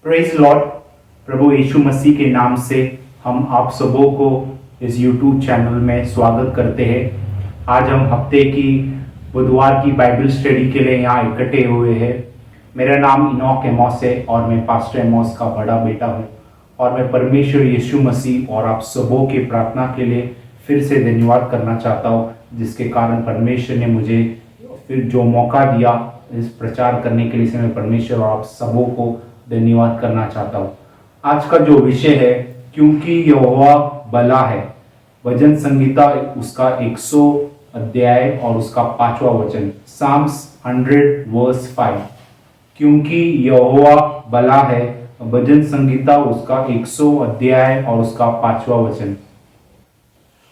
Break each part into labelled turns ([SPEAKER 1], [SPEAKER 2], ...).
[SPEAKER 1] Praise Lord. प्रभु यीशु मसीह के नाम से हम आप सबों को इस यूट्यूब चैनल में स्वागत करते हैं। आज हम हफ्ते की बुधवार की बाइबल स्टडी के लिए यहाँ इकट्ठे हुए हैं। मेरा नाम इनॉक एमोस है और मैं पास्टर एमोस का बड़ा बेटा हूँ और मैं परमेश्वर यीशु मसीह और आप सबों के प्रार्थना के लिए फिर से धन्यवाद करना चाहता हूँ, जिसके कारण परमेश्वर ने मुझे फिर जो मौका दिया इस प्रचार करने के लिए मैं परमेश्वर और आप सबों को धन्यवाद करना चाहता हूँ। आज का जो विषय है, क्योंकि यहोवा भला है, भजन संगीता उसका 100 अध्याय और उसका 5वां वचन, साम्स 100 वर्स 5। क्योंकि यहोवा भला है, भजन संगीता उसका 100 अध्याय और उसका 5वां वचन।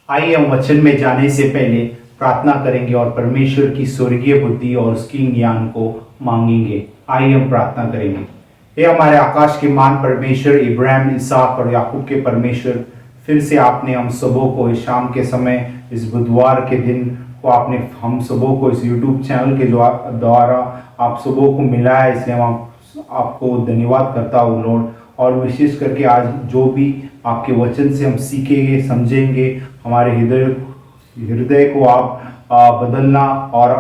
[SPEAKER 1] आइए हम वचन में जाने से पहले प्रार्थना करेंगे और परमेश्वर की स्वर्गीय बुद्धि और उसकी ज्ञान को मांगेंगे। आइए हम प्रार्थना करेंगे। हे हमारे आकाश के मान परमेश्वर, इब्राहिम, इसहाक और याकूब के परमेश्वर, फिर से आपने हम सबों को इस शाम के समय, इस बुधवार के दिन को आपने हम सबों को इस यूट्यूब चैनल के द्वारा आप सबों को मिला है, इसलिए हम आपको धन्यवाद करता हूँ लॉर्ड। और विशेष करके आज जो भी आपके वचन से हम सीखेंगे, समझेंगे, हमारे हृदय को आप बदलना और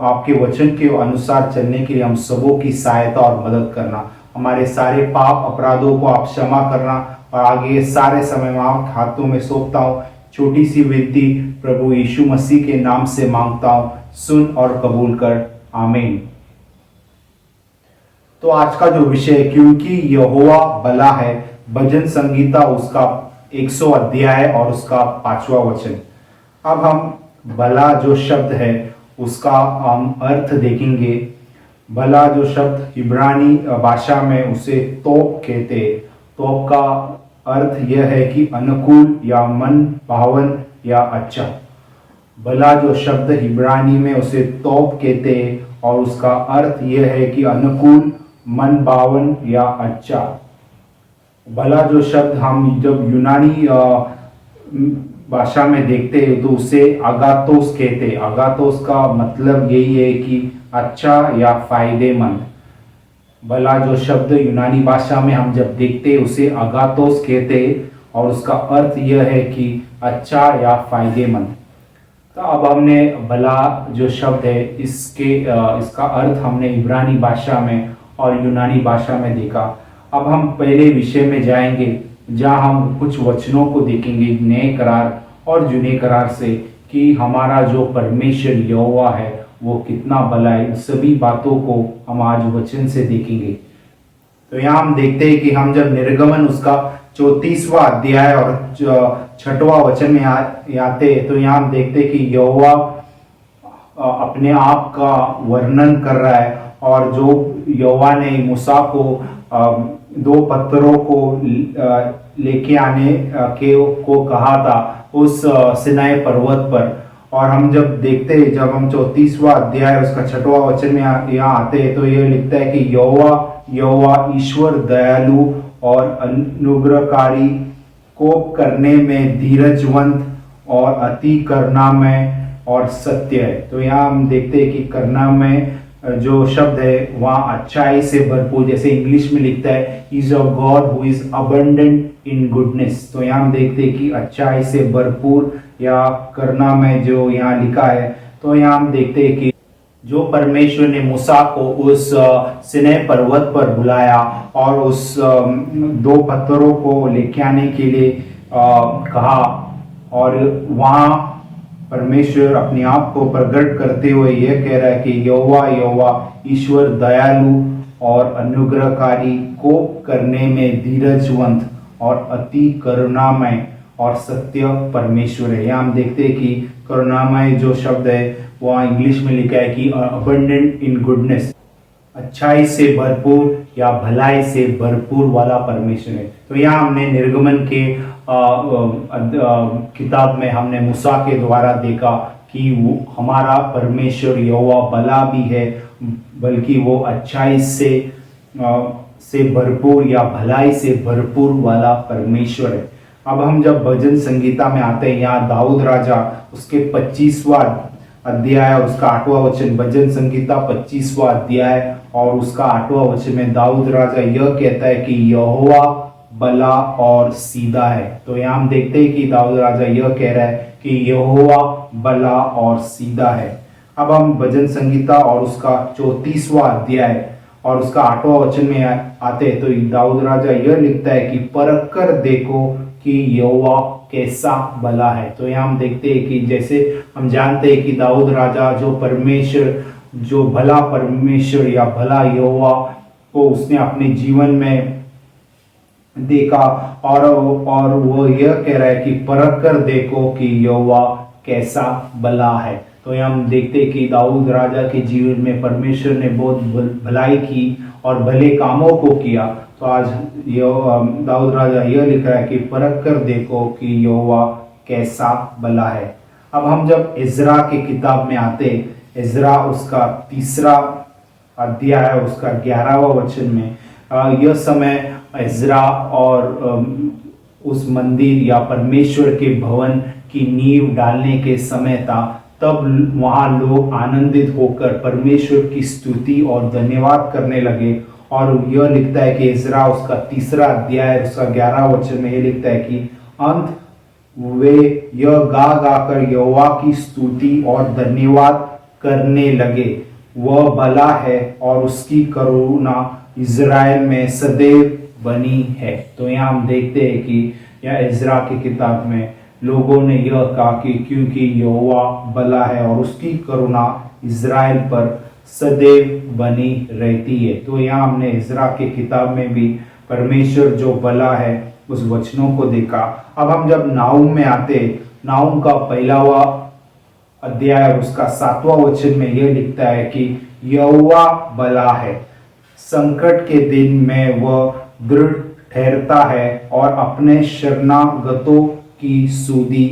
[SPEAKER 1] आपके वचन के अनुसार चलने के लिए हम सबों की सहायता और मदद करना। हमारे सारे पाप अपराधों को आप क्षमा करना और आगे सारे समय में आप हाथों में सौंपता हूँ। छोटी सी विनती प्रभु यीशु मसीह के नाम से मांगता हूँ, सुन और कबूल कर, आमीन। तो आज का जो विषय है, क्योंकि यहोवा भला है, भजन संगीता उसका 100 अध्याय और उसका 5वां वचन। अब हम भला जो शब्द है उसका हम अर्थ देखेंगे। भला जो शब्द इब्रानी भाषा में उसे तोप कहते हैं। तोप का अर्थ यह है कि अनुकूल या मन भावन या अच्छा। भला जो शब्द इब्रानी में उसे तोप कहते हैं और उसका अर्थ यह है कि अनुकूल, मन भावन या अच्छा। भला जो शब्द हम जब यूनानी भाषा में देखते हैं तो उसे अगातोस कहते हैं। अगातोस का मतलब यही है कि अच्छा या फायदेमंद। भला जो शब्द यूनानी भाषा में हम जब देखते हैं उसे अगातोस कहते हैं और उसका अर्थ यह है कि अच्छा या फायदेमंद। तो अब हमने भला जो शब्द है इसका अर्थ हमने इब्रानी भाषा में और यूनानी भाषा में देखा। अब हम पहले विषय में जाएंगे जहां हम कुछ वचनों को देखेंगे नए करार और जुने करार से, कि हमारा जो परमेश्वर यहोवा है वो कितना भला है। सभी बातों को हम आज वचन से देखेंगे। तो यहाँ हम देखते हैं कि हम जब निर्गमन उसका 34वां अध्याय और 6वां वचन में आते हैं तो यहाँ हम देखते हैं कि यहोवा अपने आप का वर्णन कर रहा है और जो यहोवा ने मूसा को 2 पत्थरों को लेके आने को कहा था उस सिनाई पर्वत पर। और हम जब देखते हैं, जब हम 34वां अध्याय उसका 6वां वचन में यहाँ आते हैं तो ये लिखता है कि यहोवा ईश्वर दयालु और अनुग्रहकारी, कोप करने में धीरजवंत और अति करुणामय और सत्य है। तो यहाँ हम देखते हैं कि करुणामय जो शब्द है वहाँ अच्छाई से भरपूर, जैसे इंग्लिश में लिखता है is a God who is abundant in goodness. तो यहाँ हम देखते हैं कि अच्छाई से भरपूर या करुणा में जो यहाँ लिखा है। तो यहाँ हम देखते हैं कि जो परमेश्वर ने मूसा को उस सिनै पर्वत पर बुलाया और उस 2 पत्थरों को लेके आने के लिए कहा, और वहाँ परमेश्वर अपने आप को प्रकट करते हुए यह कह रहा है कि यहोवा ईश्वर दयालु और अनुग्रहकारी, कोप करने में धीरजवंत और अति करुणामय और सत्य परमेश्वर है। यहाँ हम देखते हैं कि करुणामय जो शब्द है वह इंग्लिश में लिखा है कि अबंडेंट इन गुडनेस, अच्छाई से भरपूर या भलाई से भरपूर वाला परमेश्वर है। तो यहाँ हमने निर्गमन के किताब में हमने मूसा के द्वारा देखा कि वो हमारा परमेश्वर यहोवा भला भी है, बल्कि वो अच्छाई से भरपूर या भलाई से भरपूर वाला परमेश्वर है। अब हम जब भजन संगीता में आते हैं, यहाँ दाऊद राजा उसके 25वां अध्याय और उसका 8वां वचन, भजन संगीता 25वां अध्याय और उसका 8वां वचन में दाऊद राजा यह कहता है कि यहोवा भला और सीधा है। तो यहाँ हम देखते हैं कि दाऊद राजा यह कह रहा है कि यहोवा भला और सीधा है। अब हम भजन संगीता और उसका 34वां अध्याय और उसका 8वां वचन में आते हैं, तो दाऊद राजा यह लिखता है कि परख कर देखो कि यहोवा कैसा भला है। तो यहाँ हम देखते हैं कि जैसे हम जानते हैं कि दाऊद राजा जो परमेश्वर, जो भला परमेश्वर या भला यहोवा को उसने अपने जीवन में देखा और वो यह कह रहा है कि परख कर देखो कि यहोवा कैसा भला है। तो यहाँ हम देखते हैं कि दाऊद राजा के जीवन में परमेश्वर ने बहुत भलाई की और भले कामों को किया। तो आज दाऊद राजा यह लिख रहा है कि परख कर देखो कि यहोवा कैसा भला है। अब हम जब इज़रा की किताब में आते, इज़रा उसका 3रा अध्याय उसका 11वां वचन में, यह समय इज़रा और उस मंदिर या परमेश्वर के भवन की नींव डालने के समय था। तब वहाँ लोग आनंदित होकर परमेश्वर की स्तुति और धन्यवाद करने लगे। और यह लिखता है कि इज़रा उसका 3रा अध्याय उसका 11वां वचन में यह लिखता है कि अंत वे यह गा गाकर यहोवा की स्तुति और धन्यवाद करने लगे, वह भला है और उसकी करुणा इज़राइल में सदैव बनी है। तो यहाँ हम देखते हैं कि यह इज़रा की किताब में लोगों ने यह कहा कि क्योंकि यहोवा भला है और उसकी करुणा इज़राइल पर सदैव बनी रहती है। तो यहाँ हमने इज़रा की किताब में भी परमेश्वर जो भला है उस वचनों को देखा। अब हम जब नाऊम में आते, नाऊम का 1वां अध्याय उसका 7वां वचन में यह लिखता है कि यहोवा भला है, संकट के दिन में वह दृढ़ ठहरता है और अपने शरणागतों की सुधि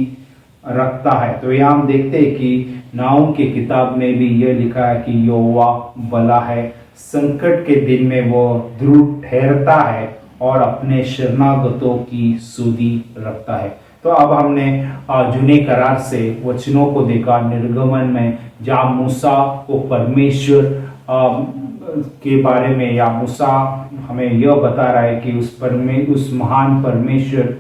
[SPEAKER 1] रखता है। तो यहाँ हम देखते हैं कि नाऊम की किताब में भी यह लिखा है कि यहोवा भला है, संकट के दिन में वह दृढ़ ठहरता है और अपने शरणागतों की सुधि रखता है। तो अब हमने जूने करार से वचनों को देखा, निर्गमन में जहाँ मूसा को परमेश्वर के बारे में, या मूसा हमें यह बता रहा है कि उस महान परमेश्वर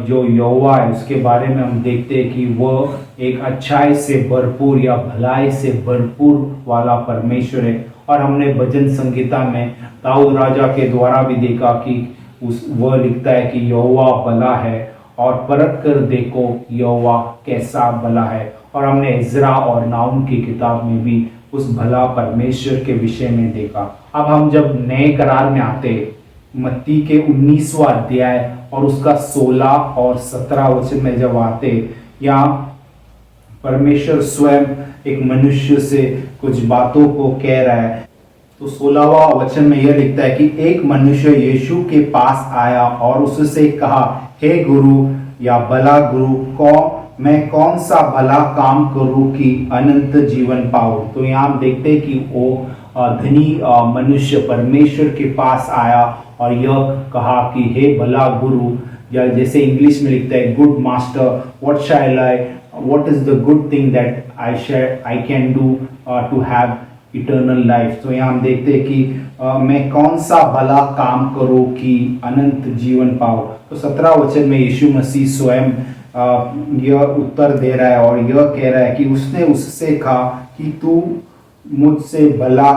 [SPEAKER 1] जो यहोवा है उसके बारे में हम देखते हैं कि वह एक अच्छाई से भरपूर या भलाई से भरपूर वाला परमेश्वर है। और हमने भजन संगीता में दाऊद राजा के द्वारा भी देखा कि वह लिखता है कि यहोवा भला है और परख कर देखो यहोवा कैसा भला है। और हमने इज़रा और नाऊम की किताब में भी उस भला परमेश्वर के विषय में देखा। अब हम जब नए करार में आते, मत्ती के 19वां अध्याय और उसका 16 और 17 वचन में जब आते, यहाँ परमेश्वर स्वयं एक मनुष्य से कुछ बातों को कह रहा है। तो 16वां वचन में यह लिखता है कि एक मनुष्य यीशु के पास आया और उससे कहा, हे गुरु या भला गुरु, मैं कौन सा भला काम करूं कि अनंत जीवन पाऊं। तो यहाँ हम देखते हैं कि वो धनी मनुष्य परमेश्वर के पास आया और यह कहा कि हे भला गुरु, या जैसे इंग्लिश में लिखता है good master, what is the good thing that I can do to have eternal life. तो यहाँ हम देखते हैं कि मैं कौन सा भला काम करूं कि अनंत जीवन पाऊं। तो 17 वचन में यीशु मसीह स्वयं यह उत्तर दे रहा है और यह कह रहा है कि उसने उससे कहा कि तू मुझसे भला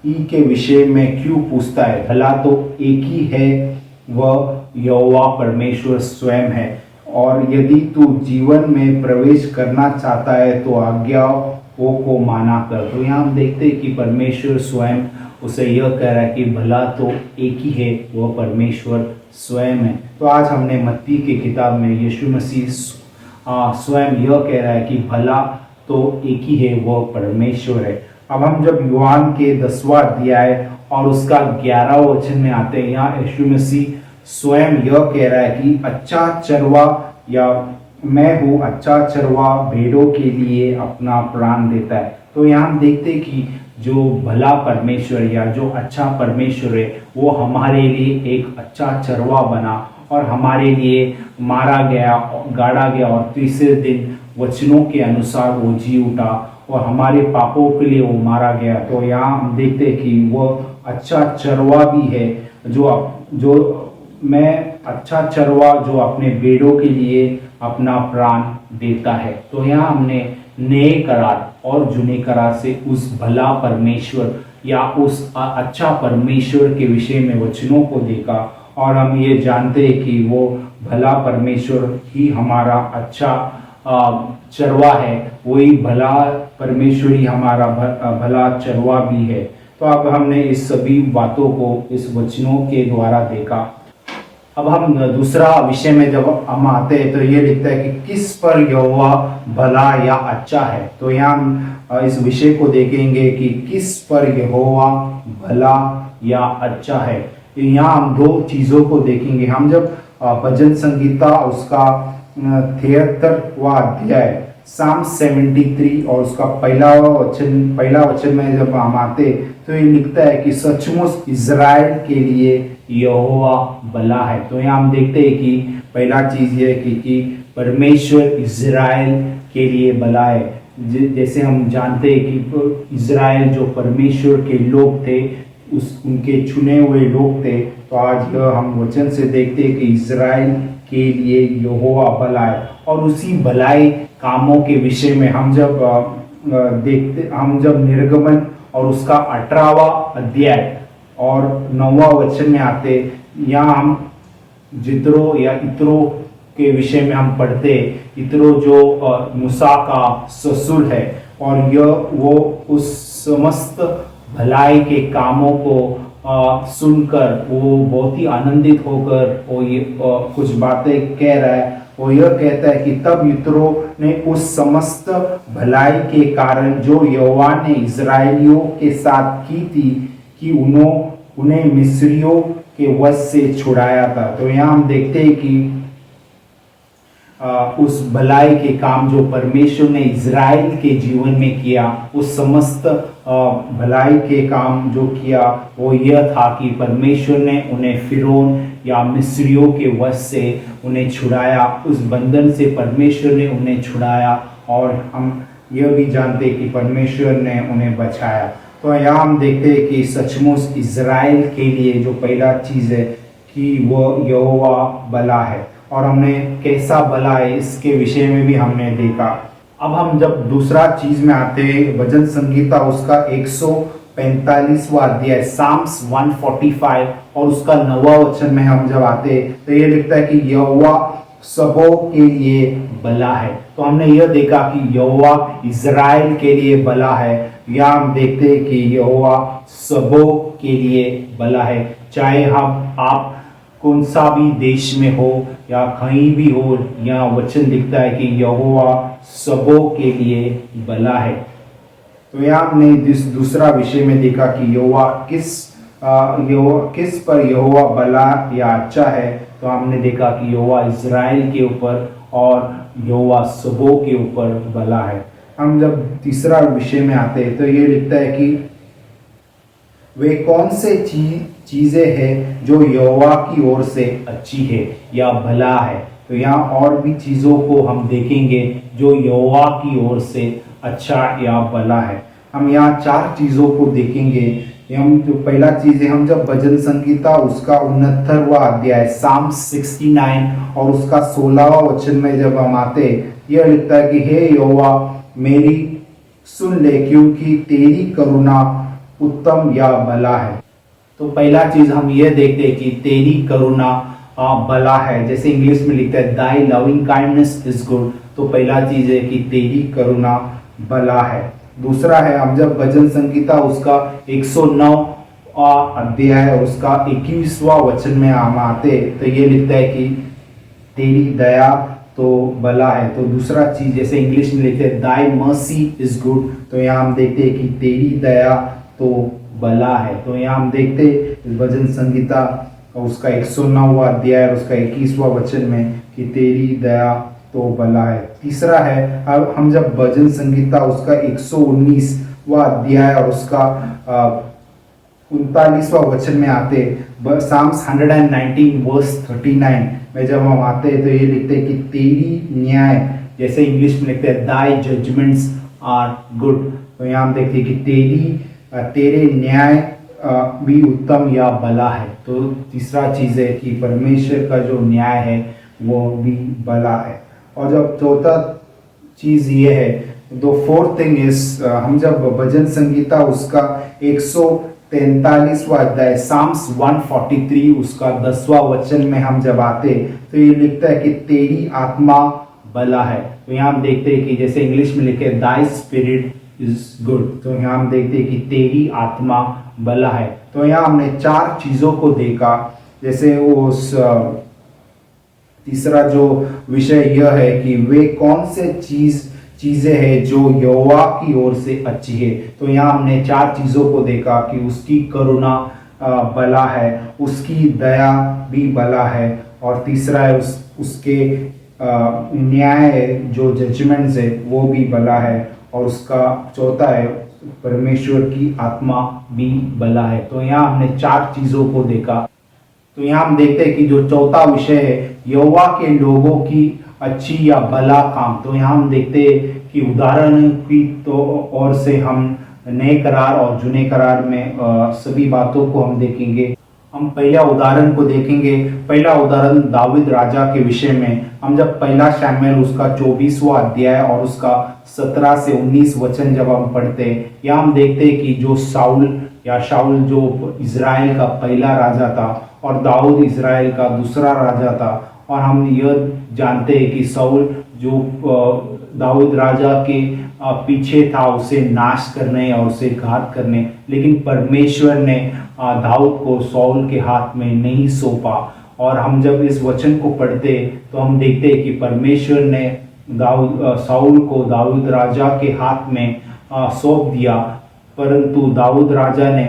[SPEAKER 1] ही के विषय में क्यों पूछता है, भला तो एक ही है, वह यहोवा परमेश्वर स्वयं है। और यदि तू जीवन में प्रवेश करना चाहता है तो आज्ञाओं को माना कर। तो यहाँ हम देखते हैं कि परमेश्वर स्वयं उसे यह कह रहा है कि भला तो एक ही है, वह परमेश्वर स्वयं है। तो आज हमने मत्ती की किताब में यीशु मसीह स्वयं यह कह रहा है कि भला तो एक ही है, वह परमेश्वर है। अब हम जब यूहान के 10वां अध्याय और उसका 11वां वचन में आते हैं, यहाँ यीशु मसीह स्वयं यह कह रहा है कि अच्छा चरवा, या मैं हूँ अच्छा चरवा, भेड़ों के लिए अपना प्राण देता है। तो यहाँ हम देखते हैं कि जो भला परमेश्वर या जो अच्छा परमेश्वर है वो हमारे लिए एक अच्छा चरवा बना और हमारे लिए मारा गया, गाड़ा गया और तीसरे दिन वचनों के अनुसार वो जी उठा और हमारे पापों के लिए वो मारा गया। तो यहाँ हम देखते हैं कि वो अच्छा चरवा भी है, जो मैं अच्छा चरवा जो अपने भेड़ों के लिए अपना प्राण देता है। तो यहाँ हमने नए करार और जुने करार से उस भला परमेश्वर या उस अच्छा परमेश्वर के विषय में वचनों को देखा, और हम ये जानते हैं कि वो भला परमेश्वर ही हमारा अच्छा चरवा है, वही भला परमेश्वर ही हमारा भला चरवा भी है। तो अब हमने इस सभी बातों को इस वचनों के द्वारा देखा। अब हम दूसरा विषय में जब हम आते हैं तो ये लिखता है कि किस पर यहोवा भला या अच्छा है। तो यहाँ हम इस विषय को देखेंगे कि किस पर यहोवा भला या अच्छा है। यहाँ हम दो चीजों को देखेंगे। हम जब भजन संगीता उसका 73वां अध्याय साम 73 और उसका पहला वचन में जब हम आते तो ये लिखता है कि सचमुच इज़राइल के लिए यहोवा भला है। तो यहाँ हम देखते हैं कि पहला चीज ये है कि परमेश्वर इज़राइल के लिए भला है। जैसे हम जानते हैं कि इज़राइल जो परमेश्वर के लोग थे, उनके चुने हुए लोग थे। तो आज हम वचन से देखते हैं कि इज़राइल के लिए यहोवा भला है। और उसी भलाई कामों के विषय में हम जब निर्गमन और उसका 18वां अध्याय और 9वां वचन में आते, यहाँ हम जित्रो या इत्रो के विषय में हम पढ़ते। इत्रो जो मूसा का ससुर है, और वो उस समस्त भलाई के कामों को सुनकर वो बहुत ही आनंदित होकर वो ये कुछ बातें कह रहा है। वो यह कहता है कि तब यित्रो ने उस समस्त भलाई के कारण जो यहोवा ने इज़राइलियों के साथ की थी कि उन्हें मिस्रियों के वश से छुड़ाया था। तो यहाँ हम देखते हैं कि उस भलाई के काम जो परमेश्वर ने इज़राइल के जीवन में किया, उस समस्त भलाई के काम जो किया वो यह था कि परमेश्वर ने उन्हें फिरौन या मिस्रियों के वश से उन्हें छुड़ाया। उस बंधन से परमेश्वर ने उन्हें छुड़ाया, और हम यह भी जानते हैं कि परमेश्वर ने उन्हें बचाया। तो यहाँ हम देखते हैं कि सचमुच इज़राइल के लिए जो पहला चीज़ है कि वो यहोवा भला है, और हमने कैसा भला है इसके विषय में भी हमने देखा। अब हम जब दूसरा चीज में आते हैं, भजन संगीता उसका 145वां अध्याय साम्स 145 और उसका 9वां वचन में हम जब आते तो ये लिखता है कि यहोवा सबों के लिए भला है। तो हमने यह देखा कि यहोवा इज़राइल के लिए भला है, या हम देखते हैं कि यहोवा सबों के लिए भला है। चाहे आप कौन सा भी देश में हो या कहीं भी हो, यहाँ वचन लिखता है कि यहोवा सबों के लिए भला है। तो यहाँ हमने दूसरा विषय में देखा कि यहोवा किस पर यहोवा भला या अच्छा है। तो हमने देखा कि यहोवा इज़राइल के ऊपर और यहोवा सबों के ऊपर भला है। हम जब तीसरा विषय में आते हैं तो ये लिखता है कि वे कौन से चीजें हैं जो यहोवा की ओर से अच्छी है या भला है। तो यहाँ और भी चीजों को हम देखेंगे जो यहोवा की ओर से अच्छा या भला है। हम यहाँ 4 चीजों को देखेंगे। हम जो पहला चीज है, हम जब भजन संगीता उसका 69वां अध्याय साम 69 और उसका 16वां वचन में जब हम आते, यह लिखता है कि हे यहोवा मेरी सुन ले, क्योंकि तेरी करुणा उत्तम या भला है। तो पहला चीज हम यह देखते हैं कि तेरी करुणा भला है। जैसे इंग्लिश में लिखता है दाई लविंग काइंडनेस इज गुड। तो पहला चीज है कि तेरी करुणा भला है। दूसरा है, हम जब भजन संगीता उसका 109 अध्याय उसका 21वां वचन में हम आते तो ये लिखता है कि तेरी दया तो भला है। तो दूसरा चीज जैसे इंग्लिश में लिखते हैं दाई मर्सी इज गुड। तो यहाँ हम देखते हैं कि तेरी दया तो भला है। तो यहाँ हम देखते इस भजन संगीता उसका 109वां अध्याय और उसका 21वां वचन में कि तेरी दया तो भला है। तीसरा है, अब हम जब भजन संगीता उसका 119वां अध्याय और उसका 39वां वचन में आते, साम्स 119 वर्स 39 में जब हम आते हैं तो ये लिखते हैं कि तेरी न्याय, जैसे इंग्लिश में लिखते हैं दाई जजमेंट्स आर गुड। तो यहाँ हम देखते हैं कि तेरे न्याय भी उत्तम या भला है। तो तीसरा चीज है कि परमेश्वर का जो न्याय है वो भी भला है। और जब चौथा चीज ये है, तो फोर्थ थिंग इज, हम जब भजन संगीता उसका 143वां अध्याय साम्स 143 उसका 10वां वचन में हम जब आते तो ये लिखता है कि तेरी आत्मा भला है। तो यहाँ हम देखते हैं कि जैसे इंग्लिश में लिखे दाई स्पिरिट इज गुड। तो यहाँ हम देखते हैं कि तेरी आत्मा भला है। तो यहाँ हमने 4 चीजों को देखा। जैसे उस तीसरा जो विषय यह है कि वे कौन से चीजें हैं जो यहोवा की ओर से अच्छी है। तो यहाँ हमने 4 चीजों को देखा कि उसकी करुणा भला है, उसकी दया भी भला है, और तीसरा है उसके न्याय जो जजमेंट्स है वो भी भला है, और उसका चौथा है परमेश्वर की आत्मा भी भला है। तो यहाँ हमने 4 चीजों को देखा। तो यहाँ हम देखते हैं कि जो चौथा विषय है यहोवा के लोगों की अच्छी या भला काम। तो यहाँ हम देखते हैं कि उदाहरण की तो और से हम नए करार और जुने करार में सभी बातों को हम देखेंगे। हम पहला उदाहरण को देखेंगे। पहला उदाहरण दाऊद राजा के विषय में। हम जब पहला शमूएल उसका 24वां अध्याय और उसका 17 से 19 वचन जब हम पढ़ते हैं, यहाँ हम देखते हैं कि जो शाऊल जो इज़राइल का पहला राजा था और दाऊद इज़राइल का दूसरा राजा था। और हम यह जानते हैं कि शाऊल जो दाऊद राजा के पीछे था उसे नाश करने और उसे घात करने, लेकिन परमेश्वर ने दाऊद को शाऊल के हाथ में नहीं सौंपा। और हम जब इस वचन को पढ़ते तो हम देखते हैं कि परमेश्वर ने शाऊल को दाऊद राजा के हाथ में सौंप दिया, परंतु दाऊद राजा ने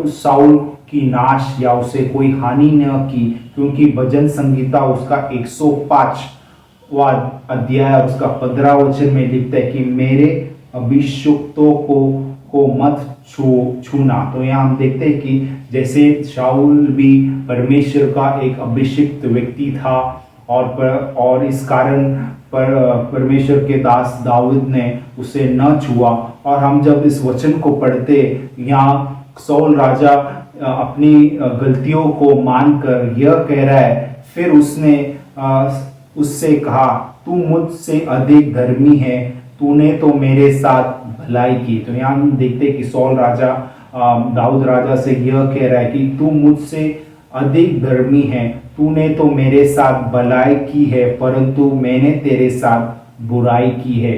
[SPEAKER 1] उस शाऊल की नाश या उसे कोई हानि न की, क्योंकि भजन संगीता उसका 105वां अध्याय उसका 15 वचन में लिखता है कि मेरे अभिषिक्तों को मत छूना। तो यहाँ हम देखते हैं कि जैसे शाऊल भी परमेश्वर का एक अभिषिक्त व्यक्ति था और इस कारण परमेश्वर के दास दाऊद ने उसे न छुआ। और हम जब इस वचन को पढ़ते, यहाँ शाऊल राजा अपनी गलतियों को मानकर यह कह रहा है, फिर उसने उससे कहा तू मुझसे अधिक धर्मी है, तूने तो मेरे साथ भलाई की। तो यहाँ हम देखते हैं कि शाऊल राजा दाऊद राजा से यह कह रहा है कि तू मुझसे अधिक धर्मी है, तूने तो मेरे साथ भलाई की है, परंतु मैंने तेरे साथ बुराई की है।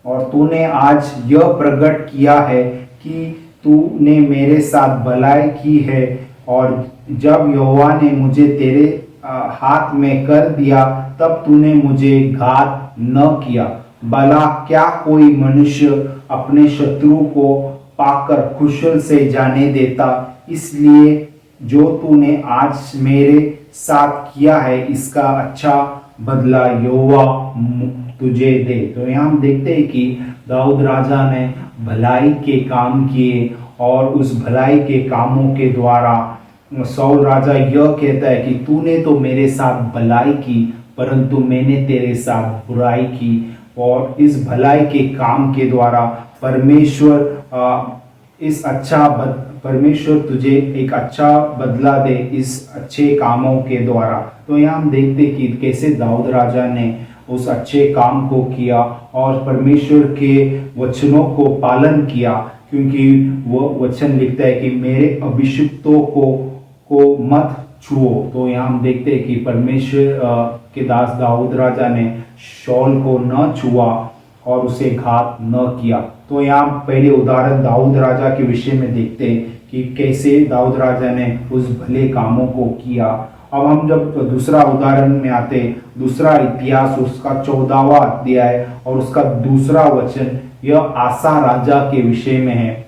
[SPEAKER 1] और तूने आज यह प्रकट किया है कि तूने मेरे साथ भलाई की है, और जब यहोवा ने मुझे तेरे हाथ में कर दिया तब तूने मुझे घात न किया। भला क्या कोई मनुष्य अपने शत्रु को पाकर कुशल से जाने देता? इसलिए जो तूने आज मेरे साथ किया है इसका अच्छा बदला यहोवा तुझे दे। तो यहाँ हम देखते हैं कि दाऊद राजा ने भलाई के काम किए, और उस भलाई के कामों के द्वारा शाऊल राजा यह कहता है कि तूने तो मेरे साथ भलाई की, परंतु मैंने तेरे साथ बुराई की। और इस भलाई के काम के द्वारा परमेश्वर तुझे एक अच्छा बदला दे इस अच्छे कामों के द्वारा। तो यहाँ हम देखते कि कैसे दाऊद राजा ने उस अच्छे काम को किया और परमेश्वर के वचनों को पालन किया, क्योंकि वो वचन लिखता है कि मेरे अभिषिक्तों को मत छुओ। तो यहाँ हम देखते हैं कि परमेश्वर के दास दाऊद राजा ने शाऊल को न छुआ और उसे घात न किया। तो यहाँ पहले उदाहरण दाऊद राजा के विषय में देखते हैं कि कैसे दाऊद राजा ने उस भले कामों को किया। अब हम जब दूसरा उदाहरण में आते, दूसरा इतिहास उसका 14वां अध्याय और उसका दूसरा वचन, यह आसा राजा के विषय में है।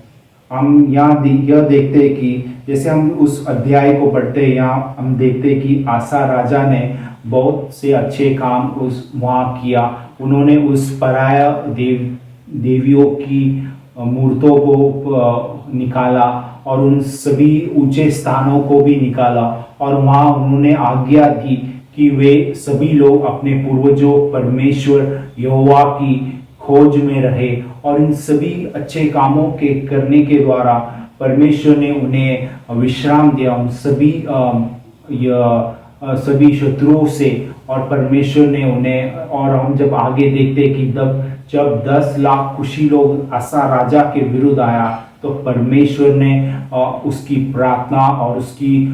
[SPEAKER 1] हम यहाँ यह देखते हैं कि जैसे हम उस अध्याय को पढ़ते हैं, यहाँ हम देखते हैं कि आसा राजा ने बहुत से अच्छे काम वहाँ किया। उन्होंने उस पराया देवियों की मूर्तों को निकाला और उन सभी ऊंचे स्थानों को भी निकाला, और वहाँ उन्होंने आज्ञा दी कि वे सभी लोग अपने पूर्वजों परमेश्वर यहोवा खोज में रहे और इन सभी अच्छे कामों के करने के द्वारा परमेश्वर ने उन्हें विश्राम दिया उन सभी शत्रुओं से। और परमेश्वर ने उन्हें, और हम जब आगे देखते कि जब 10 लाख खुशी लोग आसा राजा के विरुद्ध आया तो परमेश्वर ने उसकी प्रार्थना और उसकी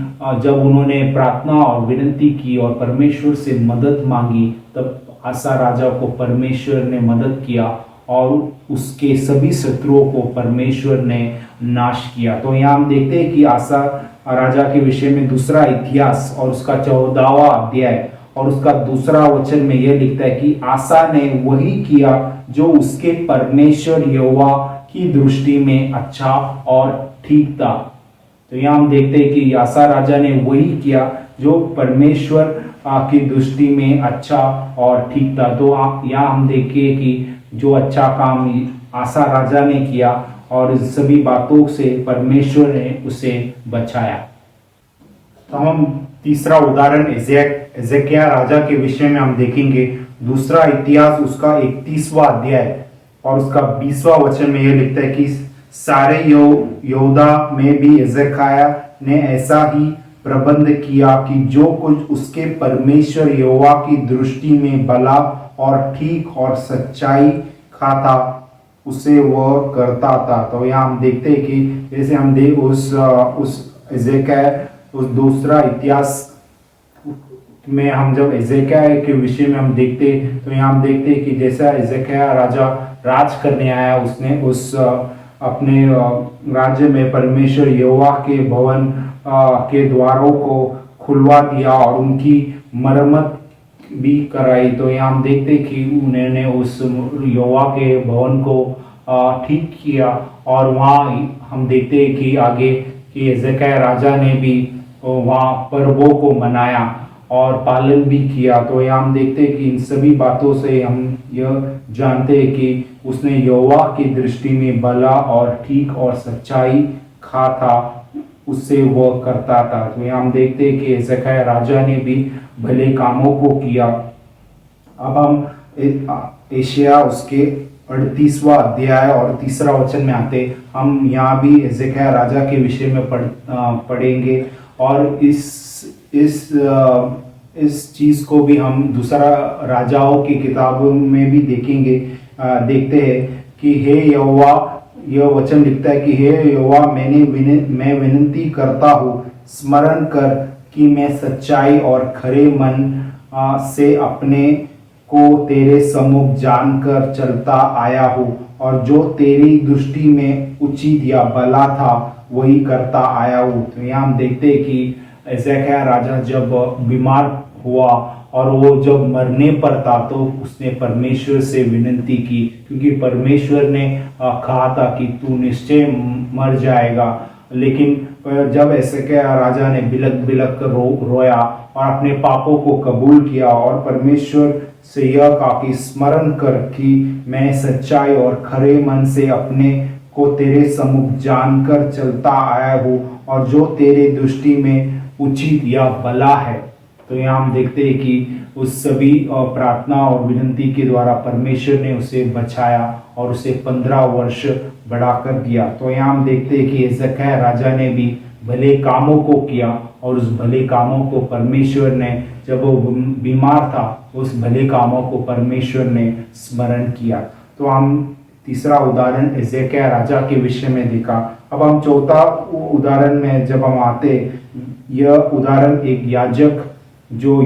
[SPEAKER 1] जब उन्होंने प्रार्थना और विनती की और परमेश्वर से मदद मांगी तब आसा राजा को परमेश्वर ने मदद किया और उसके सभी शत्रुओं को परमेश्वर ने नाश किया। तो यहाँ हम देखते हैं कि आसा राजा के विषय में दूसरा इतिहास और उसका 14वां अध्याय और उसका दूसरा वचन में यह लिखता है कि आसा ने वही किया जो उसके परमेश्वर यहोवा की दृष्टि में अच्छा और ठीक था। तो यहाँ हम देखते हैं कि आसा राजा ने वही किया जो परमेश्वर की दृष्टि में अच्छा और ठीक था। तो यहाँ हम देखिए कि जो अच्छा काम आसा राजा ने किया और इस सभी बातों से परमेश्वर ने उसे बचाया। तो हम तीसरा उदाहरण एजेकिया राजा के विषय में हम देखेंगे। दूसरा इतिहास उसका 31वां अध्याय और उसका 20वां वचन में यह लिखता है कि सारे यहूदा में भी एजेकिया ने ऐसा ही प्रबंध किया कि जो कुछ उसके परमेश्वर यहोवा की दृष्टि में भला और ठीक और सच्चाई का था उसे वह करता था। तो यहाँ हम देखते हैं कि जैसे हम देख उस एजेकिया उस दूसरा इतिहास में हम जब एजेकिया के विषय में हम देखते तो यहाँ हम देखते कि जैसा एजेकिया राजा राज करने आया उसने उस अपने राज्य में परमेश्वर यहोवा के भवन के द्वारों को खुलवा दिया और उनकी मरम्मत भी कराई। तो यहाँ हम देखते कि उन्होंने उस यहोवा के भवन को ठीक किया और वहाँ हम देखते हैं कि आगे कि एजेकिया राजा ने भी वहाँ पर्वों को मनाया और पालन भी किया। तो यहाँ हम देखते हैं कि इन सभी बातों से हम यह जानते हैं कि उसने यहोवा की दृष्टि में भला और ठीक और सच्चाई खा था उससे वह करता था। तो यहाँ हम देखते हैं कि एजेकिया राजा ने भी भले कामों को किया। अब हम एशिया उसके 38वां अध्याय और तीसरा वचन में आते हम यहाँ भी एजेकिया राजा के विषय में पढ़ेंगे और इस चीज को भी हम दूसरा राजाओं की किताबों में भी देखेंगे। देखते हैं कि हे यहोवा, यह वचन लिखता है कि हे यहोवा मैं विनती करता हूँ स्मरण कर कि मैं सच्चाई और खरे मन से अपने को तेरे सम्मुख जानकर चलता आया हूँ और जो तेरी दृष्टि में उचित या भला था वही करता आया हूँ। तो यहाँ हम देखते हैं कि एजेकिया राजा जब बीमार हुआ और वो जब मरने पर था तो उसने परमेश्वर से विनती की क्योंकि परमेश्वर ने कहा था कि तू निश्चय मर जाएगा। लेकिन जब एजेकिया राजा ने बिलक बिलक कर रोया और अपने पापों को कबूल किया और परमेश्वर से यह कहा कि स्मरण कर कि मैं सच्चाई और खरे मन से अपने को तेरे सम्मुख जानकर चलता आया हूँ और जो तेरे दृष्टि में उचित या भला है। तो यहाँ हम देखते हैं कि उस सभी प्रार्थना और विनती के द्वारा परमेश्वर ने उसे बचाया और उसे 15 वर्ष बढ़ाकर दिया। तो यहाँ हम देखते हैं कि एजेकिया राजा ने भी भले कामों को किया और उस भले कामों को परमेश्वर ने, जब वो बीमार था, उस भले कामों को परमेश्वर ने स्मरण किया। तो हम तीसरा उदाहरण एजेकिया राजा के विषय में देखा। अब हम चौथा उदाहरण में जब हम आते, यह उदाहरण एक याजक जो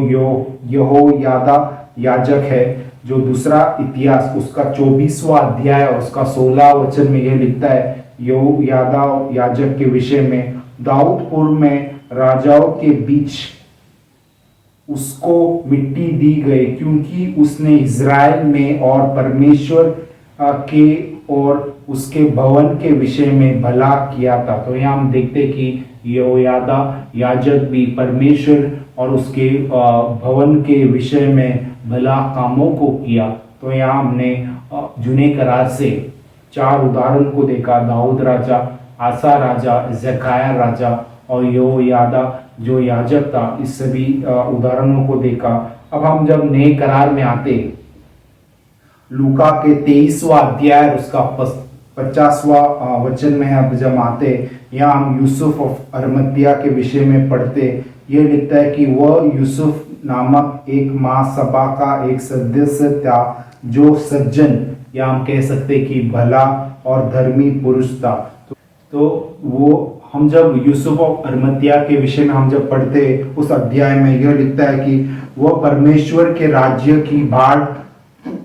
[SPEAKER 1] यहोयादा याजक है, जो दूसरा इतिहास उसका 24वां अध्याय और उसका 16 वचन में यह लिखता है यहोयादा याजक के विषय में। दाऊदपुर में राजाओं के बीच उसको मिट्टी दी गई क्योंकि उसने इज़राइल में और परमेश्वर के और उसके भवन के विषय में भला किया था। तो यहाँ हम देखते कि यहोयादा याजक भी परमेश्वर और उसके भवन के विषय में भला कामों को किया। तो यहाँ हमने जूने करार से 4 उदाहरण को देखा, दाऊद राजा, आसा राजा, एजेकिया राजा और यहोयादा जो याजक था। इस सभी उदाहरणों को देखा। अब हम जब नए करार में आते, लूका के 23वां अध्याय और उसका 50वां वचन में अब जब आते, यहाँ हम यूसुफ ऑफ अरमतिया के विषय में पढ़ते। ये लिखता है कि वह यूसुफ नामक एक महासभा का एक सदस्य था, जो सज्जन या हम कह सकते कि भला और धर्मी पुरुष था। तो वो हम जब यूसुफ ऑफ अरमतिया के विषय में हम जब पढ़ते, उस अध्याय में यह लिखता है कि वह परमेश्वर के राज्य की भाड़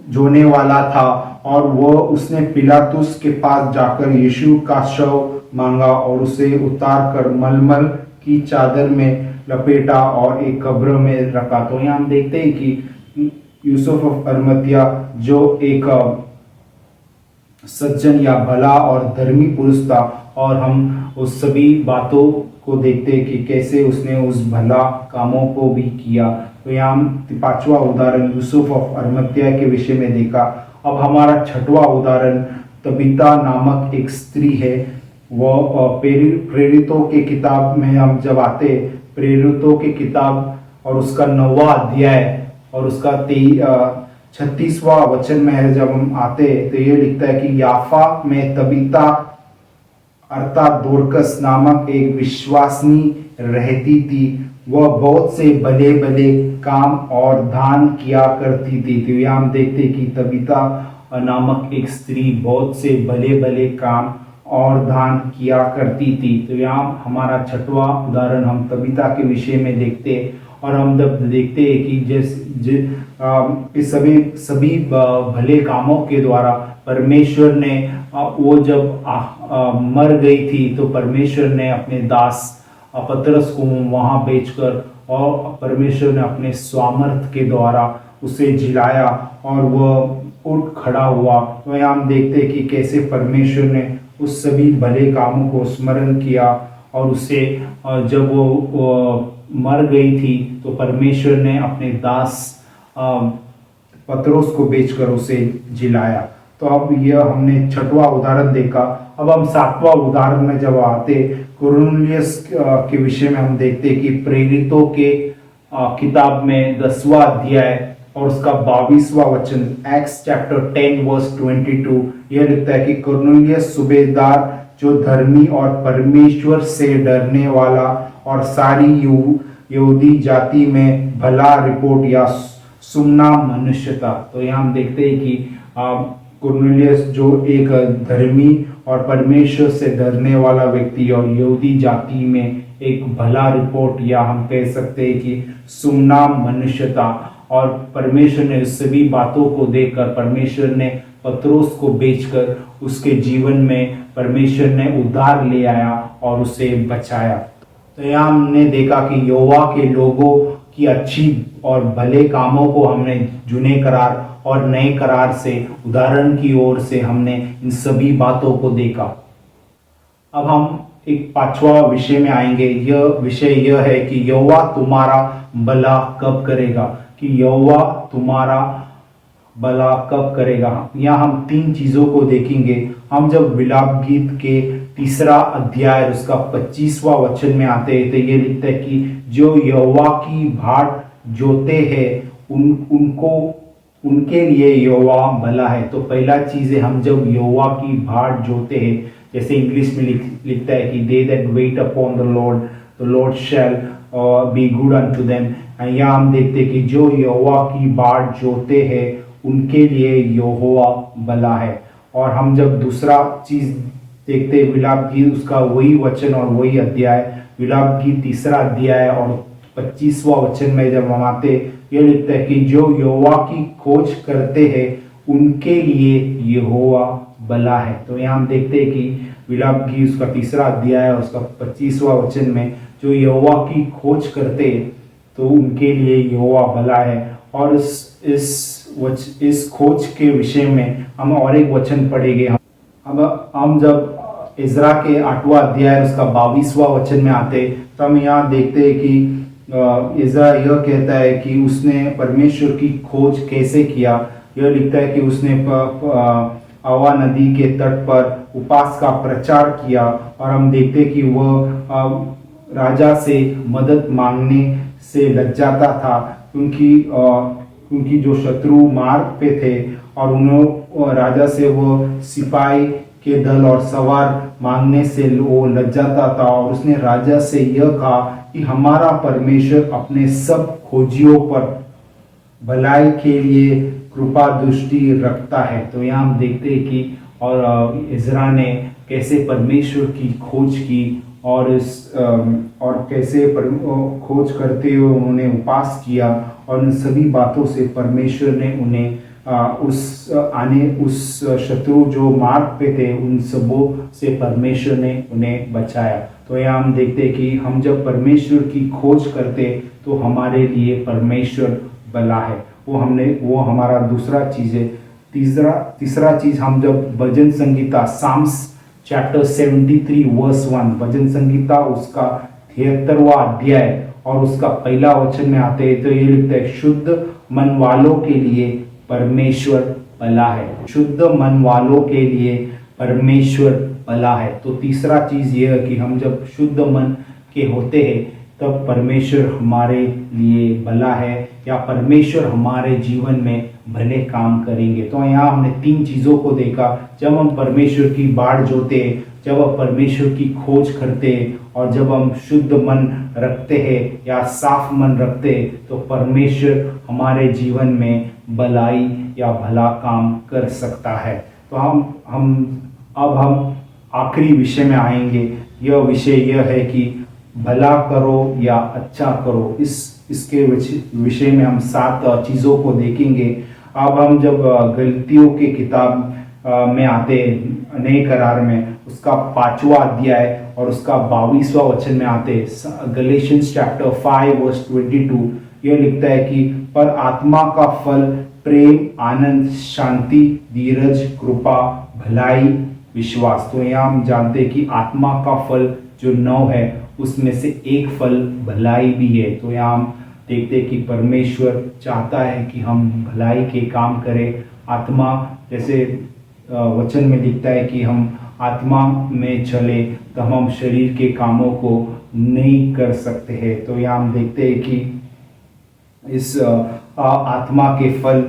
[SPEAKER 1] जोने वाला था, और वह उसने पिलातुस के पास जाकर यीशु का शव मांगा और उसे उतार कर मलमल की चादर में लपेटा और एक कब्र में रखा। तो यहाँ हम देखते हैं कि यूसुफ ऑफ अरमतिया जो एक सज्जन या भला और धर्मी पुरुष था, और हम उस सभी बातों को देखते हैं कि कैसे उसने उस भला कामों को भी किया। तो यहाँ हम 5वां उदाहरण यूसुफ ऑफ अरमतिया के विषय में देखा। अब हमारा 6वां उदाहरण तबीता नामक एक स्त्री है। वह प्रेरितों के किताब में हम जब आते, प्रेरितों की किताब और उसका 9वां अध्याय और उसका 36वां वचन में है जब हम आते, तो ये लिखता है कि याफा में तबीता अर्थात दोरकस नामक एक विश्वासनी रहती थी। वह बहुत से भले भले काम और दान किया करती थी। तो यहाँ हम देखते कि तबीता नामक एक स्त्री बहुत से भले भले काम और दान किया करती थी। तो यहाँ हमारा 6वां उदाहरण हम तबीता के विषय में देखते, और हम जब देखते हैं कि इस सभी भले कामों के द्वारा परमेश्वर ने वो जब मर गई थी, तो परमेश्वर ने अपने दास पतरस को वहां बेचकर, और परमेश्वर ने अपने स्वामर्थ के द्वारा उसे जिलाया और वह उठ खड़ा हुआ। तो यहाँ हम देखते हैं कि कैसे परमेश्वर ने उस सभी भले कामों को स्मरण किया, और उसे जब वो मर गई थी, तो परमेश्वर ने अपने दास पतरस को बेचकर उसे जिलाया। तो अब यह हमने 6वां उदाहरण देखा। अब हम 7वां उदाहरण में जब आते, कुरनेलियस के विषय में हम देखते कि प्रेरितों के किताब में 10वां अध्याय और उसका 22वां वचन, एक्ट्स चैप्टर 10 वर्स 22, यह लिखता है कि कुरनेलियस सूबेदार जो धर्मी और परमेश्वर से डरने वाला और सारी यहूदी जाति में भला रिपोर्ट या सुमना मनुष्य था। तो यहाँ हम देखते हैं कि कुरनेलियस जो एक धर्मी और परमेश्वर से डरने वाला व्यक्ति और यहूदी जाति में एक भला रिपोर्ट या हम कह सकते हैं कि सुमना मनुष्य था, और परमेश्वर ने सभी बातों को देखकर परमेश्वर ने पतरस को बेचकर उसके जीवन में परमेश्वर ने उद्धार ले आया और उसे बचाया। तो यहाँ हमने देखा कि यहोवा के लोगों की अच्छी और भले कामों को हमने जूने करार और नए करार से उदाहरण की ओर से हमने इन सभी बातों को देखा। अब हम एक 5वां विषय में आएंगे। यह विषय यह है कि यहोवा तुम्हारा भला कब करेगा, कि यहोवा तुम्हारा भला कब करेगा। यहाँ हम 3 चीजों को देखेंगे। हम जब विलाप गीत के 3रा अध्याय उसका 25वां वचन में आते हैं, तो ये लिखता है कि जो यहोवा की भाट जोते हैं उनके लिए यहोवा भला है। तो पहला चीज है, हम जब यहोवा की भाट जोते हैं, जैसे इंग्लिश में लिखता है कि they that wait upon the Lord shall be good unto them. यहाँ हम देखते हैं कि जो यहोवा की बाट जोते हैं उनके लिए यहोवा भला है। और हम जब दूसरा चीज देखते हैं, विलाप गीत उसका वही वचन और वही अध्याय, विलाप गीत 3रा अध्याय और 25वां वचन में जब हम आते, यह लिखता है कि जो यहोवा की खोज करते हैं उनके लिए यहोवा भला है। तो यहाँ हम देखते हैं कि विलाप गीत उसका 3रा अध्याय और उसका 25वां वचन में जो यहोवा की खोज करते तो उनके लिए यहोवा भला है। और इस खोज के विषय में हम और एक वचन पढ़ेंगे। हम जब इज़रा के 8वां अध्याय उसका 22वां वचन में आते, तो हम यहाँ देखते हैं कि इज़रा यह कहता है कि उसने परमेश्वर की खोज कैसे किया। यह लिखता है कि उसने अवा नदी के तट पर उपवास का प्रचार किया, और हम देखते कि वह राजा से मदद मांगने से लज्जाता था, क्योंकि जो शत्रु मार्ग पे थे और उन्होंने राजा से वो सिपाही के दल और सवार मांगने से वो लज्जाता था, और उसने राजा से यह कहा कि हमारा परमेश्वर अपने सब खोजियों पर भलाई के लिए कृपा दृष्टि रखता है। तो यहाँ हम देखते हैं कि और इज़रा ने कैसे परमेश्वर की खोज की, और कैसे खोज करते हुए उन्होंने उपवास किया, और उन सभी बातों से परमेश्वर ने उन्हें उस शत्रु जो मार्ग पे थे उन सबों से परमेश्वर ने उन्हें बचाया। तो यहाँ हम देखते हैं कि हम जब परमेश्वर की खोज करते तो हमारे लिए परमेश्वर भला है। वो हमारा दूसरा चीज है। तीसरा चीज, हम जब भजन संगीता साम्स चैप्टर 73 वर्स 1, भजन संगीता उसका 73वां अध्याय और उसका पहला वचन में आते हैं तो ये लिखता है, शुद्ध मन वालों के लिए परमेश्वर भला है। शुद्ध मन वालों के लिए परमेश्वर भला है। तो तीसरा चीज ये है कि हम जब शुद्ध मन के होते हैं तब परमेश्वर हमारे लिए भला है, या परमेश्वर हमारे जीवन में भले काम करेंगे। तो यहाँ हमने 3 चीजों को देखा। जब हम परमेश्वर की बाढ़ जोते, जब हम परमेश्वर की खोज करते, और जब हम शुद्ध मन रखते हैं या साफ मन रखते तो परमेश्वर हमारे जीवन में भलाई या भला काम कर सकता है। तो हम आखिरी विषय में आएंगे। यह विषय यह है कि भला करो या अच्छा करो। इसके विषय में हम 7 चीज़ों को देखेंगे। अब हम जब गलतियों की किताब में आते हैं, नए करार में उसका 5वां अध्याय और उसका 22वां वचन में आते, गलेशियंस चैप्टर 5 वर्स 22, यह लिखता है कि पर आत्मा का फल प्रेम, आनंद, शांति, धीरज, कृपा, भलाई, विश्वास। तो यहाँ हम जानते हैं कि आत्मा का फल जो 9 है उसमें से एक फल भलाई भी है। तो यहाँ हम देखते हैं कि परमेश्वर चाहता है कि हम भलाई के काम करें। आत्मा, जैसे वचन में लिखता है कि हम आत्मा में चले तो हम शरीर के कामों को नहीं कर सकते हैं। तो यहाँ हम देखते हैं कि इस आत्मा के फल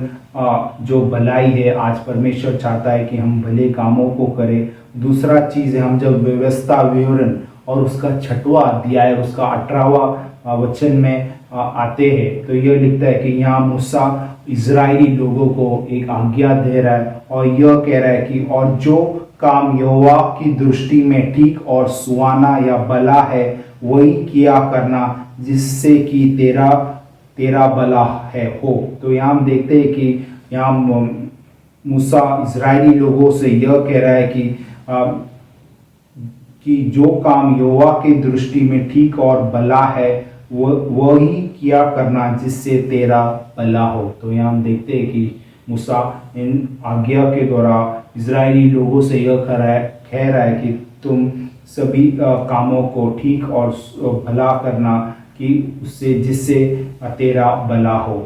[SPEAKER 1] जो भलाई है, आज परमेश्वर चाहता है कि हम भले कामों को करें। दूसरा चीज है, हम जब व्यवस्था विवरण और उसका 6वां अध्याय उसका 18वां वचन में आते हैं तो यह लिखता है कि यहाँ मूसा इजरायली लोगों को एक आज्ञा दे रहा है, और यह कह रहा है कि और जो काम यहोवा की दृष्टि में ठीक और सुहाना या भला है वही किया करना, जिससे कि तेरा भला है हो। तो यहाँ हम देखते हैं कि यहाँ मूसा इजरायली लोगों से यह कह रहा है कि जो काम यहोवा की दृष्टि में ठीक और भला है वही किया करना, जिससे तेरा भला हो। तो यहाँ हम देखते हैं कि मूसा इन आज्ञा के द्वारा इजरायली लोगों से यह कह रहा है कि तुम सभी कामों को ठीक और भला करना, कि उससे जिससे तेरा भला हो।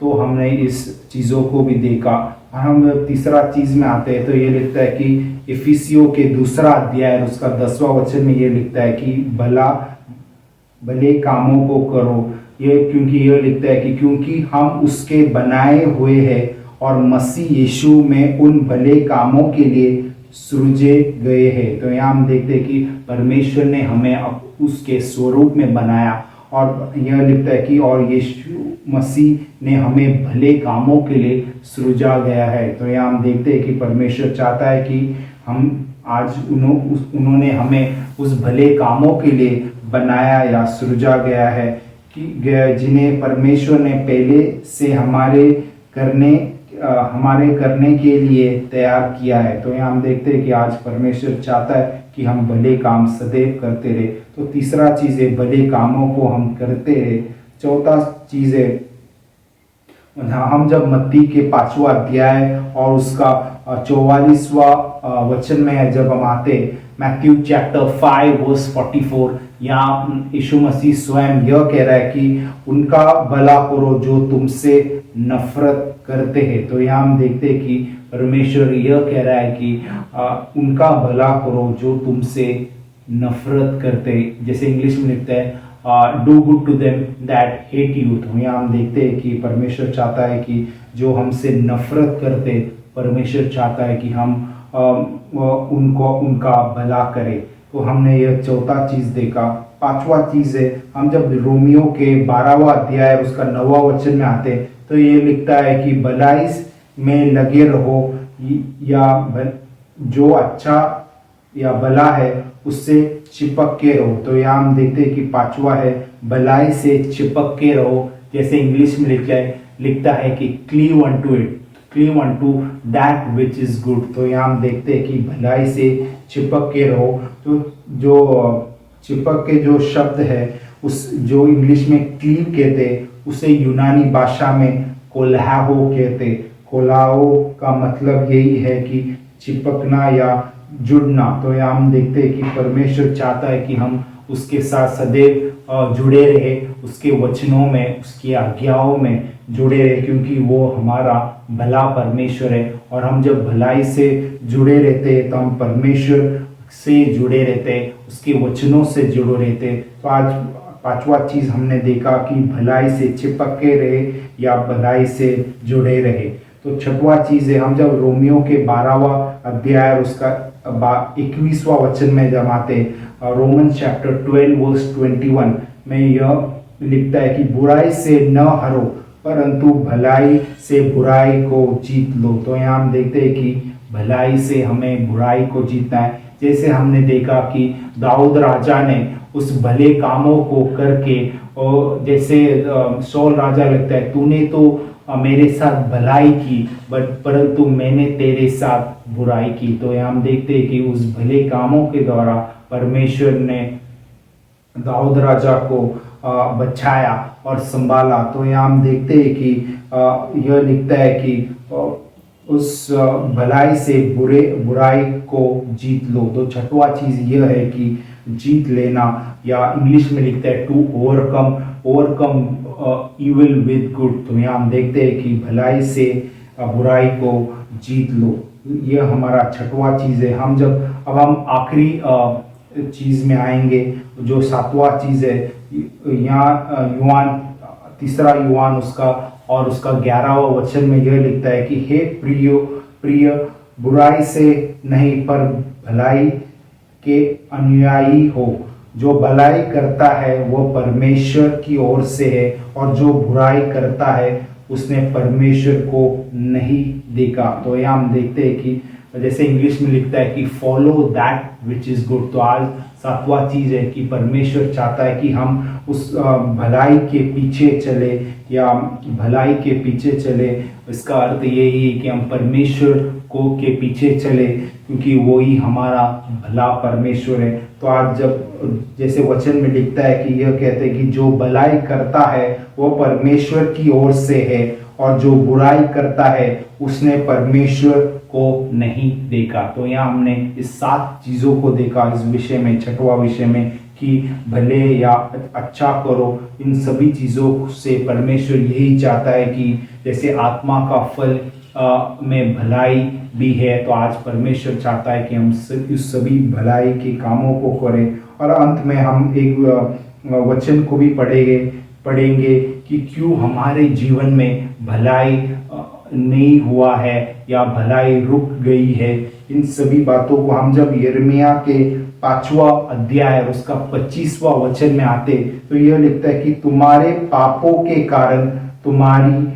[SPEAKER 1] तो हमने इस चीज़ों को भी देखा। हम तीसरा चीज में आते हैं तो ये लिखता है कि इफिसियों के 2 अध्याय उसका 10वां वचन में ये लिखता है कि भले कामों को करो। ये क्योंकि यह लिखता है कि क्योंकि हम उसके बनाए हुए हैं और मसीह यीशु में उन भले कामों के लिए सृजे गए हैं। तो यहाँ हम देखते हैं कि परमेश्वर ने हमें उसके स्वरूप में बनाया, और यह लिखता है कि और यीशु मसीह ने हमें भले कामों के लिए सृजा गया है। तो यहाँ हम देखते हैं कि परमेश्वर चाहता है कि हम आज उन्होंने हमें उस भले कामों के लिए बनाया या सृजा गया है, कि जिन्हें परमेश्वर ने पहले से हमारे करने के लिए तैयार किया है। तो यहाँ हम देखते हैं कि आज परमेश्वर चाहता है कि हम भले काम सदैव करते रहे। तो तीसरा चीज है भले कामों को हम करते रहे। चौथा चीज है, हम जब मत्ती के 5वां अध्याय और उसका 44वां वचन में जब हम आते, मैथ्यू चैप्टर 5 वर्स 44, यहाँ यीशु मसीह स्वयं यह कह रहा है कि उनका भला करो जो तुमसे नफरत करते हैं। तो यहाँ हम देखते हैं कि परमेश्वर यह कह रहा है कि उनका भला करो जो तुमसे नफरत करते, जैसे इंग्लिश में लिखता है do good to them that hate you. तो यहाँ हम देखते हैं कि परमेश्वर चाहता है कि जो हमसे नफरत करते परमेश्वर चाहता है कि हम उनका भला करें। तो हमने यह चौथा चीज देखा। पांचवा चीज है, हम जब रोमियो के 12वां अध्याय उसका 9वां वचन में आते हैं तो ये लिखता है कि भलाई में लगे रहो, या जो अच्छा या भला है उससे चिपक के रहो। तो यहाँ हम देखते हैं कि पांचवा है, भलाई से चिपक के रहो। जैसे इंग्लिश में लिखता है कि cleave unto it, cleave unto that which is good. तो यहाँ हम देखते हैं कि भलाई से चिपक के रहो। तो जो चिपक के जो शब्द है, उस जो इंग्लिश में क्लीव कहते, उसे यूनानी भाषा में कोल्हाओ कहते। कोल्हाओ का मतलब यही है कि चिपकना या जुड़ना। तो यहाँ हम देखते हैं कि परमेश्वर चाहता है कि हम उसके साथ सदैव जुड़े रहे, उसके वचनों में, उसकी आज्ञाओं में जुड़े रहे, क्योंकि वो हमारा भला परमेश्वर है। और हम जब भलाई से जुड़े रहते हैं तो हम परमेश्वर से जुड़े रहते हैं, उसके वचनों से जुड़े रहते हैं। तो आज पांचवा चीज हमने देखा कि भलाई से चिपक के रहे या भलाई से जुड़े रहे। तो छठवां चीज है, हम जब रोमियो के 12वां अध्याय उसका 21वां वचन में जब आते, रोमन चैप्टर 12 वर्स 21 में यह लिखता है कि बुराई से न हरो परंतु भलाई से बुराई को जीत लो। तो यहाँ हम देखते हैं कि भलाई से हमें बुराई को जीतना है। जैसे हमने देखा कि दाऊद राजा ने उस भले कामों को करके, और जैसे सौल राजा लगता है, तूने तो मेरे साथ भलाई की परंतु मैंने तेरे साथ बुराई की। तो यहाँ हम देखते हैं कि उस भले कामों के द्वारा परमेश्वर ने दाऊद राजा को बचाया और संभाला। तो यहाँ हम देखते हैं कि यह लिखता है कि उस भलाई से बुराई को जीत लो। तो छठवां चीज यह है कि जीत लेना, या इंग्लिश में लिखता है to overcome evil with good. तो यहाँ हम देखते हैं कि भलाई से बुराई को जीत लो। यह हमारा छठवां चीज है। अब हम आखिरी चीज में आएंगे, जो सातवां चीज है। यहाँ तीसरा युवान उसका और उसका 11वां वचन में यह लिखता है कि हे प्रिय बुराई से नहीं पर भलाई के अनुयायी हो। जो भलाई करता है वो परमेश्वर की ओर से है, और जो बुराई करता है उसने परमेश्वर को नहीं देखा। तो यहाँ हम देखते हैं कि जैसे इंग्लिश में लिखता है कि follow that which is good. तो आज सातवां चीज है कि परमेश्वर चाहता है कि हम उस भलाई के पीछे चले, या भलाई के पीछे चले। इसका अर्थ यही है कि हम परमेश्वर को के पीछे चले, क्योंकि वो ही हमारा भला परमेश्वर है। तो आज जैसे वचन में लिखता है कि यह कहते हैं कि जो भलाई करता है वो परमेश्वर की ओर से है, और जो बुराई करता है उसने परमेश्वर को नहीं देखा। तो यहाँ हमने इस 7 चीजों को देखा इस विषय में, छठवां विषय में, कि भले या अच्छा करो। इन सभी चीजों से परमेश्वर यही चाहता है कि जैसे आत्मा का फल में भलाई भी है, तो आज परमेश्वर चाहता है कि हम इस सभी भलाई के कामों को करें। और अंत में हम एक वचन को भी पढ़ेंगे कि क्यों हमारे जीवन में भलाई नहीं हुआ है या भलाई रुक गई है। इन सभी बातों को हम जब यिर्मयाह के 5वां अध्याय उसका 25वां वचन में आते, तो यह लिखता है कि तुम्हारे पापों के कारण तुम्हारी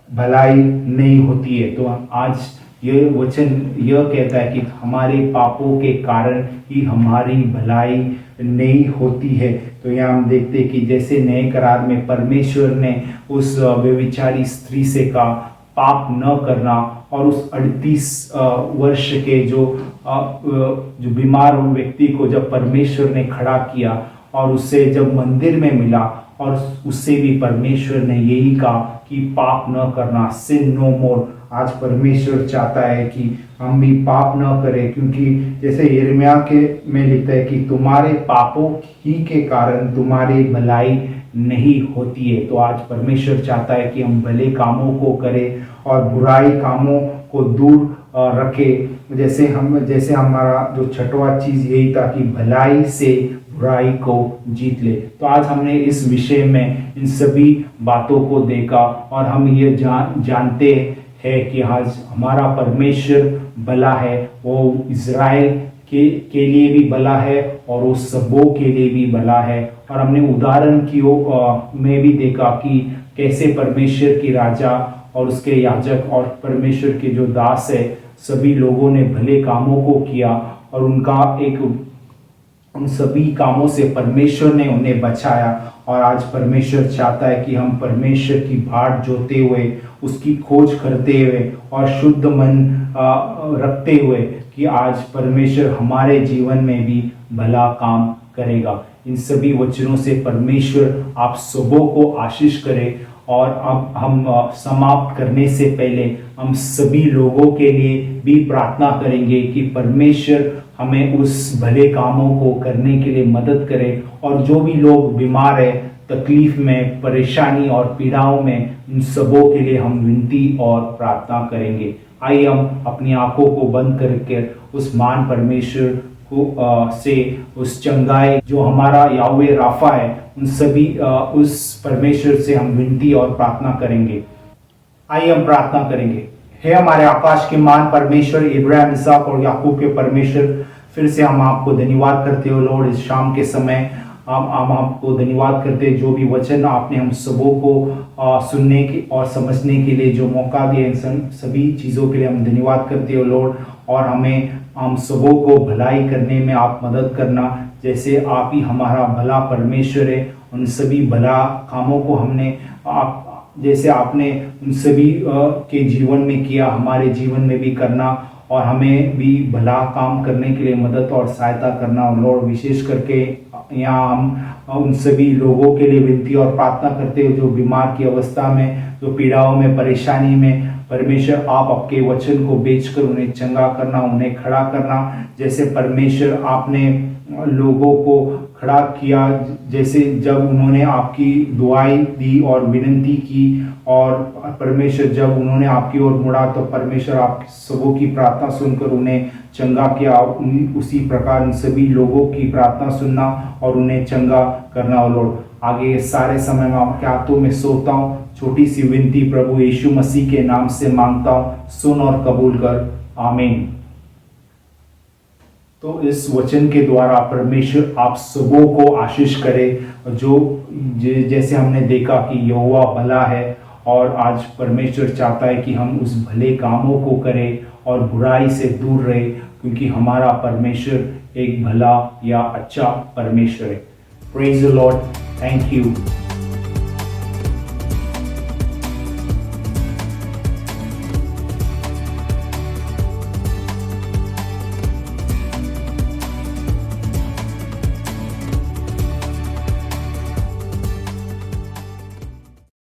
[SPEAKER 1] भलाई नहीं होती है। तो आज यह वचन यह कहता है कि हमारे पापों के कारण ही हमारी भलाई नहीं होती है। तो यहाँ हम देखते हैं कि जैसे नए करार में परमेश्वर ने उस व्यभिचारी स्त्री से कहा पाप न करना, और उस 38 वर्ष के जो बीमार व्यक्ति को जब परमेश्वर ने खड़ा किया और उससे जब मंदिर में मिला, और उससे भी परमेश्वर ने यही कहा कि पाप न करना, सिन नो मोर। आज परमेश्वर चाहता है कि हम भी पाप न करें, क्योंकि जैसे यिर्मयाह के में लिखता है कि तुम्हारे पापों ही के कारण तुम्हारी भलाई नहीं होती है। तो आज परमेश्वर चाहता है कि हम भले कामों को करें और बुराई कामों को दूर रखें। जैसे हमारा जो छठवां चीज यही था कि भलाई से बुराई को जीत ले। तो आज हमने इस विषय में इन सभी बातों को देखा, और हम ये जानते हैं है कि आज हमारा परमेश्वर भला है। वो इज़राइल के लिए भी भला है और वो सबों के लिए भी भला है। और हमने उदाहरण की में भी देखा कि कैसे परमेश्वर की राजा और उसके याजक और परमेश्वर के जो दास है सभी लोगों ने भले कामों को किया और उन सभी कामों से परमेश्वर ने उन्हें बचाया। और आज परमेश्वर चाहता है कि हम परमेश्वर की बाट जोते हुए, उसकी खोज करते हुए और शुद्ध मन रखते हुए कि आज परमेश्वर हमारे जीवन में भी भला काम करेगा। इन सभी वचनों से परमेश्वर आप सबों को आशीष करे। और अब हम समाप्त करने से पहले हम सभी लोगों के लिए भी प्रार्थना करेंगे कि परमेश्वर हमें उस भले कामों को करने के लिए मदद करे। और जो भी लोग बीमार है, तकलीफ में, परेशानी और पीड़ाओं में, उन सबों के लिए हम विनती और प्रार्थना करेंगे। आइए हम अपनी आंखों को बंद करके उस महान परमेश्वर को से उस चंगाई जो हमारा याहवे राफा है उस परमेश्वर से हम विनती और प्रार्थना करेंगे। आइए हम प्रार्थना करेंगे। हे हमारे आकाश के महान परमेश्वर, इब्राहिम, इसहाक और याकूब के परमेश्वर, फिर से हम आपको धन्यवाद करते हो लॉर्ड। इस शाम के समय हम आपको धन्यवाद करते हैं जो भी वचन आपने हम सबों को सुनने के और समझने के लिए जो मौका दिया, इन सभी चीज़ों के लिए हम धन्यवाद करते हो लॉर्ड। और हम सबों को भलाई करने में आप मदद करना, जैसे आप ही हमारा भला परमेश्वर है। उन सभी भला कामों को जैसे आपने उन सभी के जीवन में किया, हमारे जीवन में भी करना और हमें भी भला काम करने के लिए मदद और सहायता करना। और लॉर्ड, विशेष करके यहाँ हम उन सभी लोगों के लिए विनती और प्रार्थना करते हैं जो बीमार की अवस्था में, जो पीड़ाओं में, परेशानी में, परमेश्वर आप आपके वचन को बेचकर उन्हें चंगा करना, उन्हें खड़ा करना। जैसे परमेश्वर आपने लोगों को खड़ा किया, जैसे जब उन्होंने आपकी दुआई दी और विनती की और परमेश्वर जब उन्होंने आपकी ओर मुड़ा तो परमेश्वर आप सबों की प्रार्थना सुनकर उन्हें चंगा किया। उसी प्रकार इन सभी लोगों की प्रार्थना सुनना और उन्हें चंगा करना। और लॉर्ड, आगे सारे समय में आपके हाथों में सोता हूँ। छोटी सी विनती प्रभु यीशु मसीह के नाम से मांगता हूँ, सुन और कबूल कर, आमीन। तो इस वचन के द्वारा परमेश्वर आप सबों को आशीष करे। जैसे हमने देखा कि यहोवा भला है और आज परमेश्वर चाहता है कि हम उस भले कामों को करें और बुराई से दूर रहे, क्योंकि हमारा परमेश्वर एक भला या अच्छा परमेश्वर है। Praise the Lord, thank you.